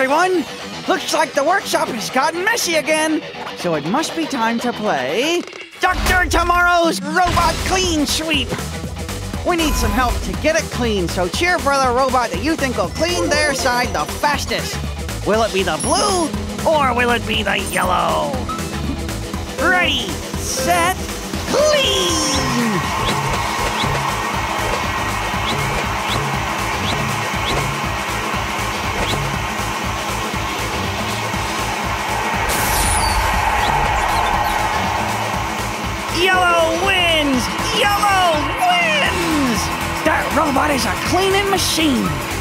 everyone! Looks like the workshop has gotten messy again, so it must be time to play Dr. Tomorrow's Robot Clean Sweep! We need some help to get it clean, so cheer for the robot that you think will clean their side the fastest. Will it be the blue, or will it be the yellow? Ready, set, clean! Yellow wins! Yellow wins! That robot is a cleaning machine!